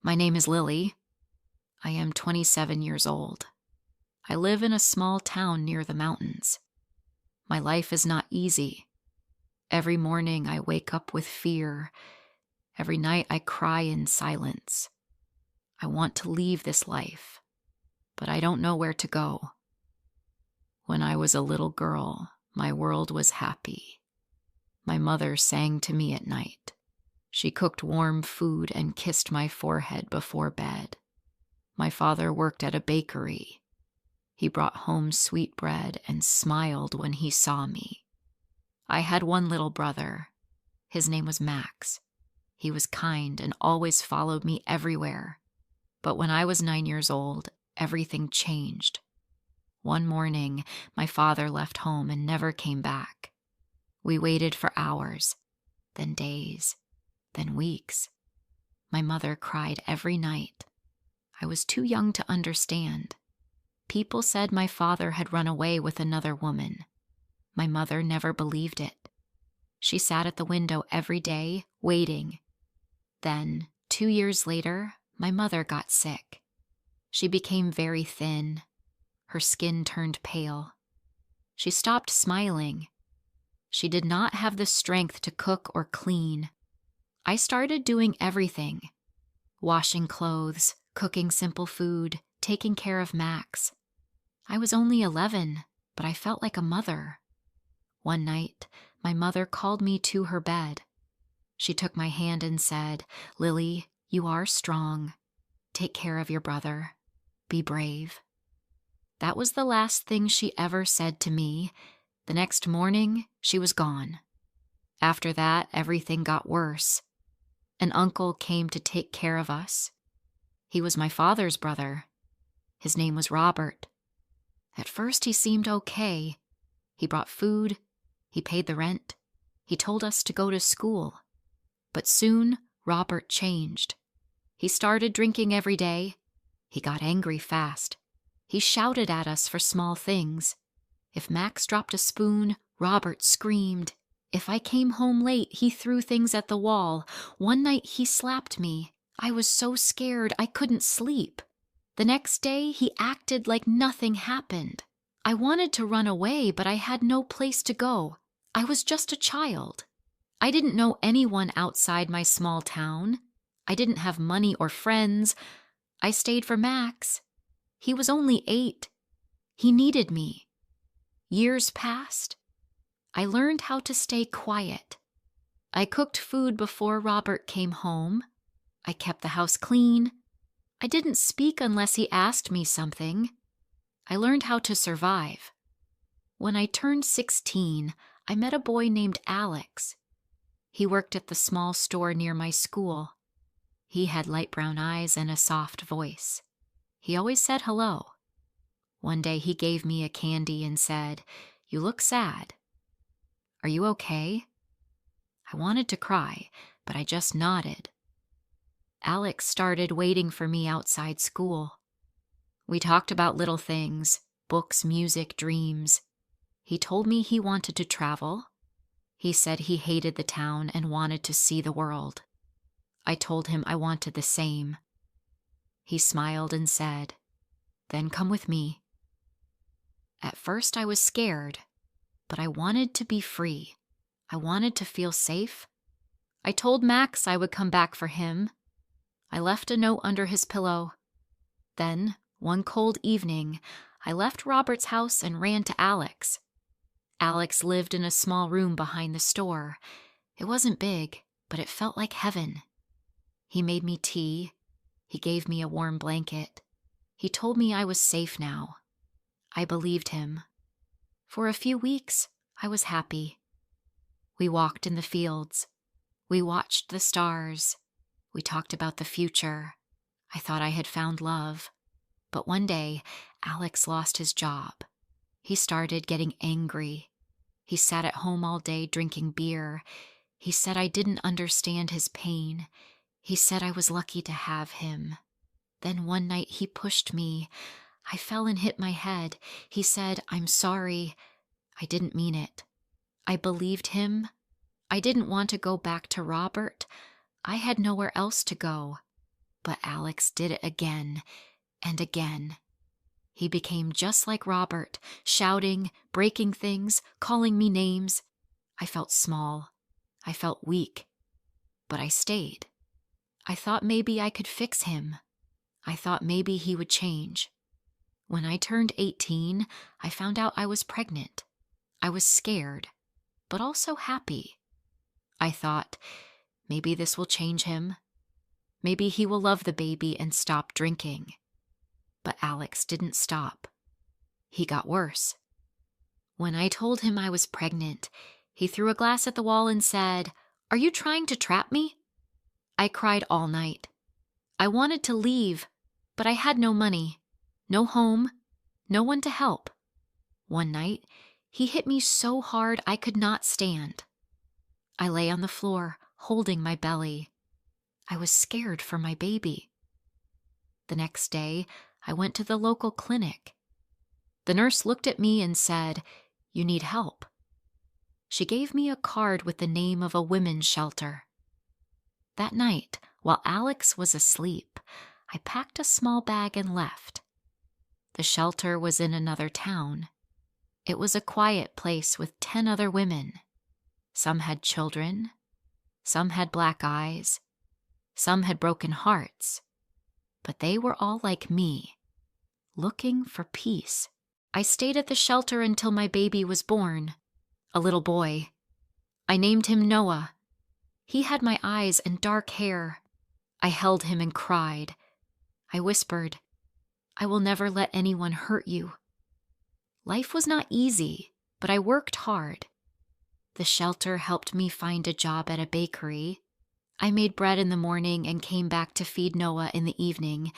My name is Lily. I am 27 years old. I live in a small town near the mountains. My life is not easy. Every morning I wake up with fear. Every night I cry in silence. I want to leave this life, but I don't know where to go. When I was a little girl, my world was happy. My mother sang to me at night. She cooked warm food and kissed my forehead before bed. My father worked at a bakery. He brought home sweet bread and smiled when he saw me. I had one little brother. His name was Max. He was kind and always followed me everywhere. But when I was 9 years old, everything changed. One morning, my father left home and never came back. We waited for hours, then days, then weeks. My mother cried every night. I was too young to understand. People said my father had run away with another woman. My mother never believed it. She sat at the window every day, waiting. Then, 2 years later, my mother got sick. She became very thin. Her skin turned pale. She stopped smiling. She did not have the strength to cook or clean. I started doing everything. Washing clothes, cooking simple food, taking care of Max. I was only 11, but I felt like a mother. One night, my mother called me to her bed. She took my hand and said, "Lily, you are strong. Take care of your brother. Be brave." That was the last thing she ever said to me. The next morning, she was gone. After that, everything got worse. An uncle came to take care of us. He was my father's brother. His name was Robert. At first, he seemed okay. He brought food. He paid the rent. He told us to go to school. But soon, Robert changed. He started drinking every day. He got angry fast. He shouted at us for small things. If Max dropped a spoon, Robert screamed. If I came home late, he threw things at the wall. One night he slapped me. I was so scared I couldn't sleep. The next day he acted like nothing happened. I wanted to run away, but I had no place to go. I was just a child. I didn't know anyone outside my small town. I didn't have money or friends. I stayed for Max. He was only 8. He needed me. Years passed. I learned how to stay quiet. I cooked food before Robert came home. I kept the house clean. I didn't speak unless he asked me something. I learned how to survive. When I turned 16, I met a boy named Alex. He worked at the small store near my school. He had light brown eyes and a soft voice. He always said hello. One day he gave me a candy and said, "You look sad. Are you okay?" I wanted to cry, but I just nodded. Alex started waiting for me outside school. We talked about little things, books, music, dreams. He told me he wanted to travel. He said he hated the town and wanted to see the world. I told him I wanted the same. He smiled and said, "Then come with me." At first I was scared, but I wanted to be free. I wanted to feel safe. I told Max I would come back for him. I left a note under his pillow. Then, one cold evening, I left Robert's house and ran to Alex. Alex lived in a small room behind the store. It wasn't big, but it felt like heaven. He made me tea. He gave me a warm blanket. He told me I was safe now. I believed him. For a few weeks, I was happy. We walked in the fields. We watched the stars. We talked about the future. I thought I had found love. But one day, Alex lost his job. He started getting angry. He sat at home all day drinking beer. He said I didn't understand his pain. He said I was lucky to have him. Then one night he pushed me. I fell and hit my head. He said, "I'm sorry. I didn't mean it." I believed him. I didn't want to go back to Robert. I had nowhere else to go. But Alex did it again and again. He became just like Robert, shouting, breaking things, calling me names. I felt small. I felt weak. But I stayed. I thought maybe I could fix him. I thought maybe he would change. When I turned 18, I found out I was pregnant. I was scared, but also happy. I thought, maybe this will change him. Maybe he will love the baby and stop drinking. But Alex didn't stop. He got worse. When I told him I was pregnant, he threw a glass at the wall and said, "Are you trying to trap me?" I cried all night. I wanted to leave, but I had no money, no home, no one to help. One night, he hit me so hard I could not stand. I lay on the floor, holding my belly. I was scared for my baby. The next day, I went to the local clinic. The nurse looked at me and said, "You need help." She gave me a card with the name of a women's shelter. That night, while Alex was asleep, I packed a small bag and left. The shelter was in another town. It was a quiet place with 10 other women. Some had children. Some had black eyes. Some had broken hearts. But they were all like me, looking for peace. I stayed at the shelter until my baby was born, a little boy. I named him Noah. He had my eyes and dark hair. I held him and cried. I whispered, "I will never let anyone hurt you." Life was not easy, but I worked hard. The shelter helped me find a job at a bakery. I made bread in the morning and came back to feed Noah in the evening.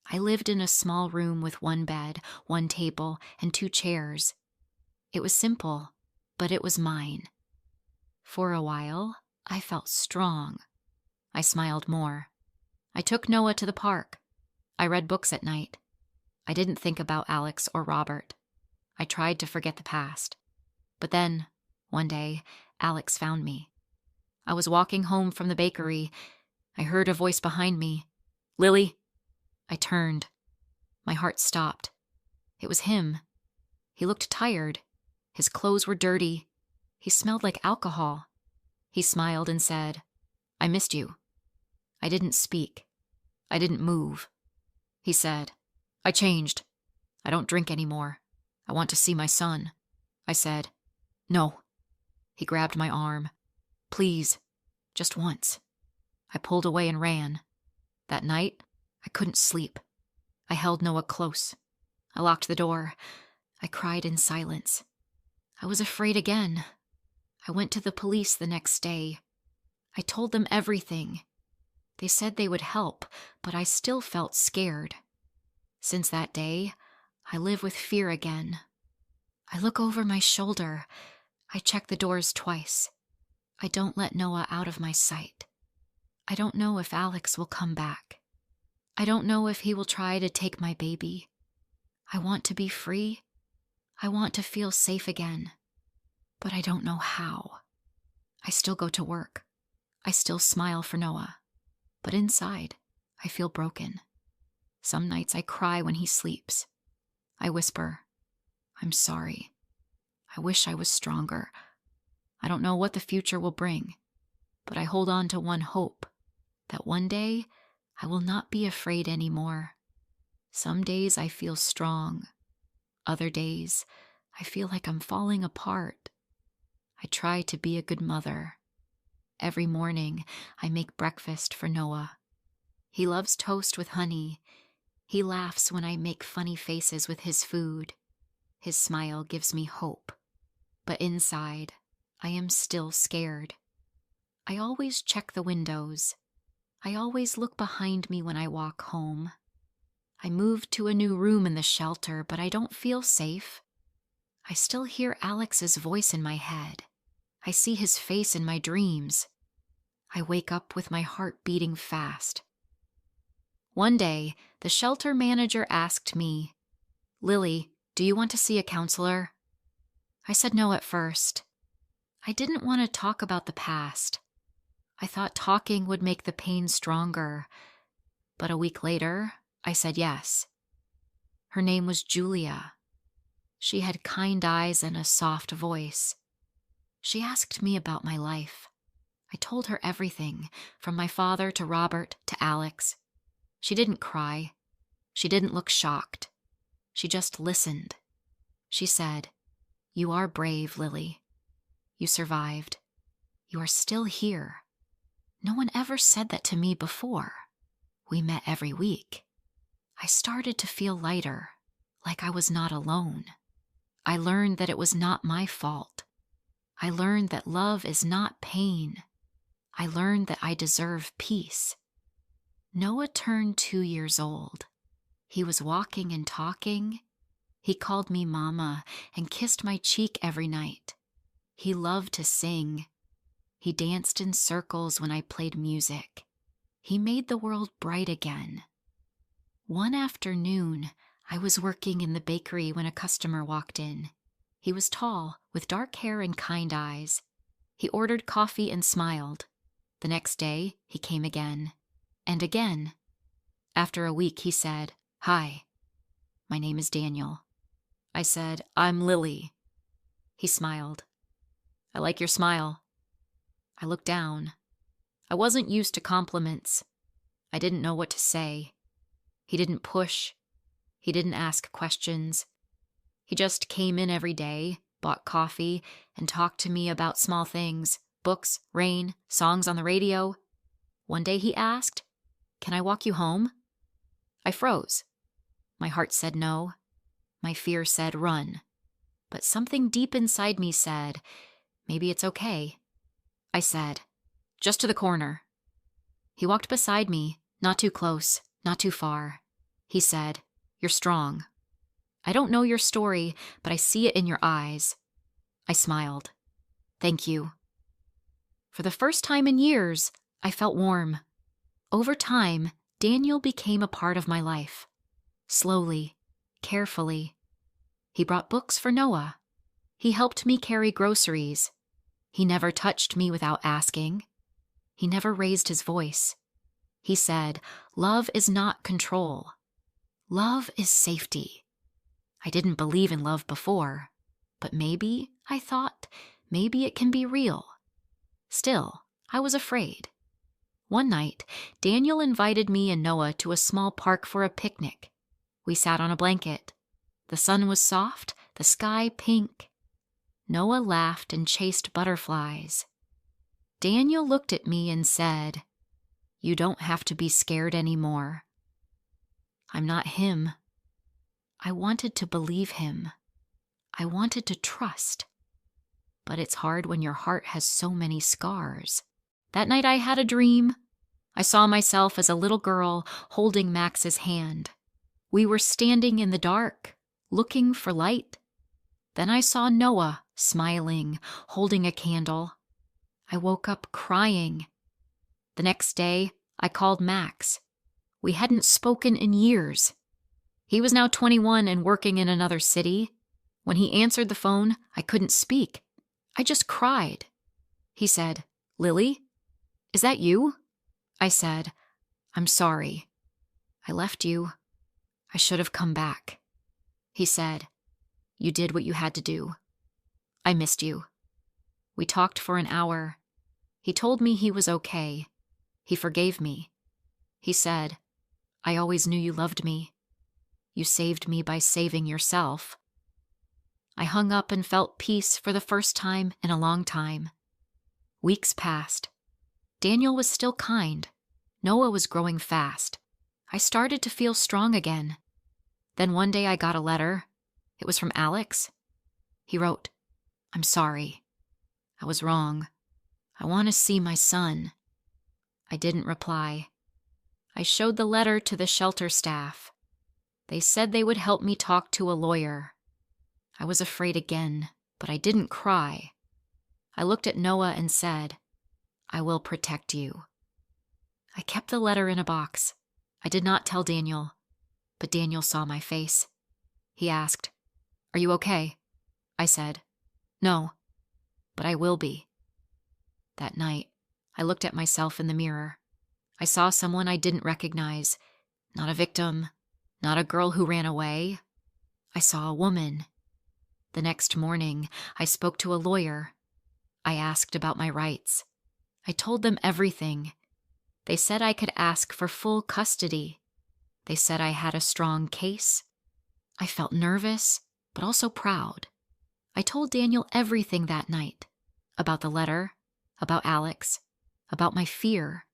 I lived in a small room with one bed, one table, and 2 chairs. It was simple, but it was mine. For a while, I felt strong. I smiled more. I took Noah to the park. I read books at night. I didn't think about Alex or Robert. I tried to forget the past. But then, one day, Alex found me. I was walking home from the bakery. I heard a voice behind me. "Lily?" I turned. My heart stopped. It was him. He looked tired. His clothes were dirty. He smelled like alcohol. He smiled and said, "I missed you." I didn't speak. I didn't move. He said, "I changed. I don't drink anymore. I want to see my son." I said, "No." He grabbed my arm. "Please, just once." I pulled away and ran. That night, I couldn't sleep. I held Noah close. I locked the door. I cried in silence. I was afraid again. I went to the police the next day. I told them everything. They said they would help, but I still felt scared. Since that day, I live with fear again. I look over my shoulder. I check the doors twice. I don't let Noah out of my sight. I don't know if Alex will come back. I don't know if he will try to take my baby. I want to be free. I want to feel safe again. But I don't know how. I still go to work. I still smile for Noah. But inside, I feel broken. Some nights I cry when he sleeps. I whisper, "I'm sorry. I wish I was stronger." I don't know what the future will bring, but I hold on to one hope, that one day I will not be afraid anymore. Some days I feel strong. Other days, I feel like I'm falling apart. I try to be a good mother. Every morning, I make breakfast for Noah. He loves toast with honey. He laughs when I make funny faces with his food. His smile gives me hope. But inside, I am still scared. I always check the windows. I always look behind me when I walk home. I moved to a new room in the shelter, but I don't feel safe. I still hear Alex's voice in my head. I see his face in my dreams. I wake up with my heart beating fast. One day, the shelter manager asked me, "Lily, do you want to see a counselor?" I said no at first. I didn't want to talk about the past. I thought talking would make the pain stronger. But a week later, I said yes. Her name was Julia. She had kind eyes and a soft voice. She asked me about my life. I told her everything, from my father to Robert to Alex. She didn't cry. She didn't look shocked. She just listened. She said, "You are brave, Lily. You survived. You are still here. No one ever said that to me before. We met every week." I started to feel lighter, like I was not alone. I learned that it was not my fault. I learned that love is not pain. I learned that I deserve peace. Noah turned 2 years old. He was walking and talking. He called me Mama and kissed my cheek every night. He loved to sing. He danced in circles when I played music. He made the world bright again. One afternoon, I was working in the bakery when a customer walked in. He was tall, with dark hair and kind eyes. He ordered coffee and smiled. The next day, he came again. And again. After a week, he said, "Hi, my name is Daniel." I said, "I'm Lily." He smiled. "I like your smile." I looked down. I wasn't used to compliments. I didn't know what to say. He didn't push. He didn't ask questions. He just came in every day, bought coffee, and talked to me about small things, books, rain, songs on the radio. One day he asked, "Can I walk you home?" I froze. My heart said no. My fear said run. But something deep inside me said, maybe it's okay. I said, "Just to the corner." He walked beside me, not too close, not too far. He said, "You're strong. I don't know your story, but I see it in your eyes." I smiled. "Thank you." For the first time in years, I felt warm. Over time, Daniel became a part of my life. Slowly, carefully. He brought books for Noah. He helped me carry groceries. He never touched me without asking. He never raised his voice. He said, "Love is not control. Love is safety." I didn't believe in love before, but maybe, I thought, maybe it can be real. Still, I was afraid. One night, Daniel invited me and Noah to a small park for a picnic. We sat on a blanket. The sun was soft, the sky pink. Noah laughed and chased butterflies. Daniel looked at me and said, "You don't have to be scared anymore." I'm not him. I wanted to believe him. I wanted to trust. But it's hard when your heart has so many scars. That night I had a dream. I saw myself as a little girl holding Max's hand. We were standing in the dark, looking for light. Then I saw Noah smiling, holding a candle. I woke up crying. The next day, I called Max. We hadn't spoken in years. He was now 21 and working in another city. When he answered the phone, I couldn't speak. I just cried. He said, "Lily, is that you?" I said, "I'm sorry. I left you. I should have come back." He said, "You did what you had to do. I missed you." We talked for an hour. He told me he was okay. He forgave me. He said, "I always knew you loved me. You saved me by saving yourself." I hung up and felt peace for the first time in a long time. Weeks passed. Daniel was still kind. Noah was growing fast. I started to feel strong again. Then one day I got a letter. It was from Alex. He wrote, "I'm sorry. I was wrong. I want to see my son." I didn't reply. I showed the letter to the shelter staff. They said they would help me talk to a lawyer. I was afraid again, but I didn't cry. I looked at Noah and said, "I will protect you." I kept the letter in a box. I did not tell Daniel, but Daniel saw my face. He asked, "Are you okay?" I said, "No, but I will be." That night, I looked at myself in the mirror. I saw someone I didn't recognize. Not a victim, not a girl who ran away. I saw a woman. The next morning, I spoke to a lawyer. I asked about my rights. I told them everything. They said I could ask for full custody. They said I had a strong case. I felt nervous, but also proud. I told Daniel everything that night. About the letter, about Alex, about my fear.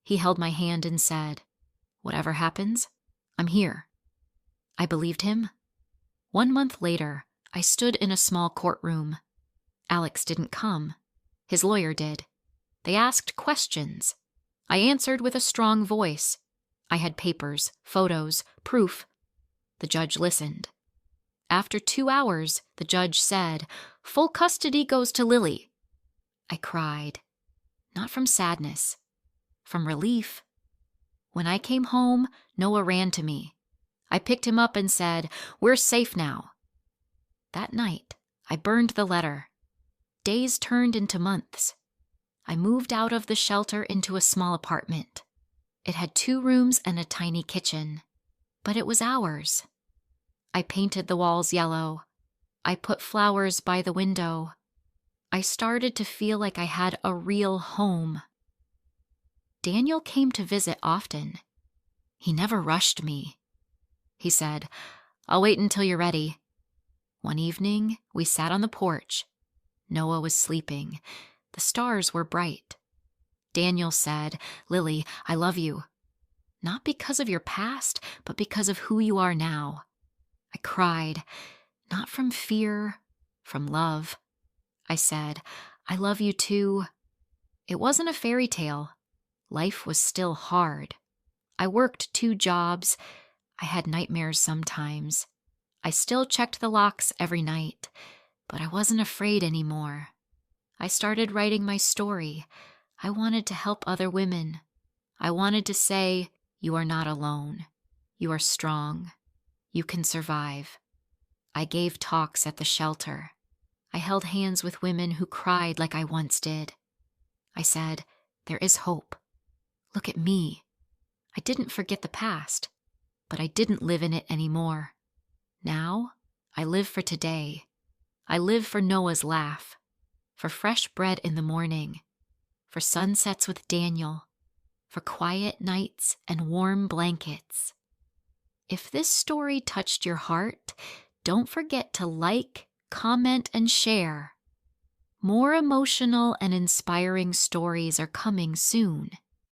He held my hand and said, "Whatever happens, I'm here." I believed him. 1 month later, I stood in a small courtroom. Alex didn't come. His lawyer did. They asked questions. I answered with a strong voice. I had papers, photos, proof. The judge listened. After 2 hours, the judge said, "Full custody goes to Lily." I cried. Not from sadness, from relief. When I came home, Noah ran to me. I picked him up and said, "We're safe now." That night, I burned the letter. Days turned into months. I moved out of the shelter into a small apartment. It had 2 rooms and a tiny kitchen, but it was ours. I painted the walls yellow. I put flowers by the window. I started to feel like I had a real home. Daniel came to visit often. He never rushed me. He said, "I'll wait until you're ready." One evening, we sat on the porch. Noah was sleeping. The stars were bright. Daniel said, "Lily, I love you. Not because of your past, but because of who you are now." I cried, not from fear, from love. I said, "I love you too." It wasn't a fairy tale. Life was still hard. I worked 2 jobs. I had nightmares sometimes. I still checked the locks every night, but I wasn't afraid anymore. I started writing my story. I wanted to help other women. I wanted to say, "You are not alone. You are strong. You can survive." I gave talks at the shelter. I held hands with women who cried like I once did. I said, "There is hope. Look at me." I didn't forget the past, but I didn't live in it anymore. Now, I live for today. I live for Noah's laugh, for fresh bread in the morning, for sunsets with Daniel, for quiet nights and warm blankets. If this story touched your heart, don't forget to like, comment, and share. More emotional and inspiring stories are coming soon.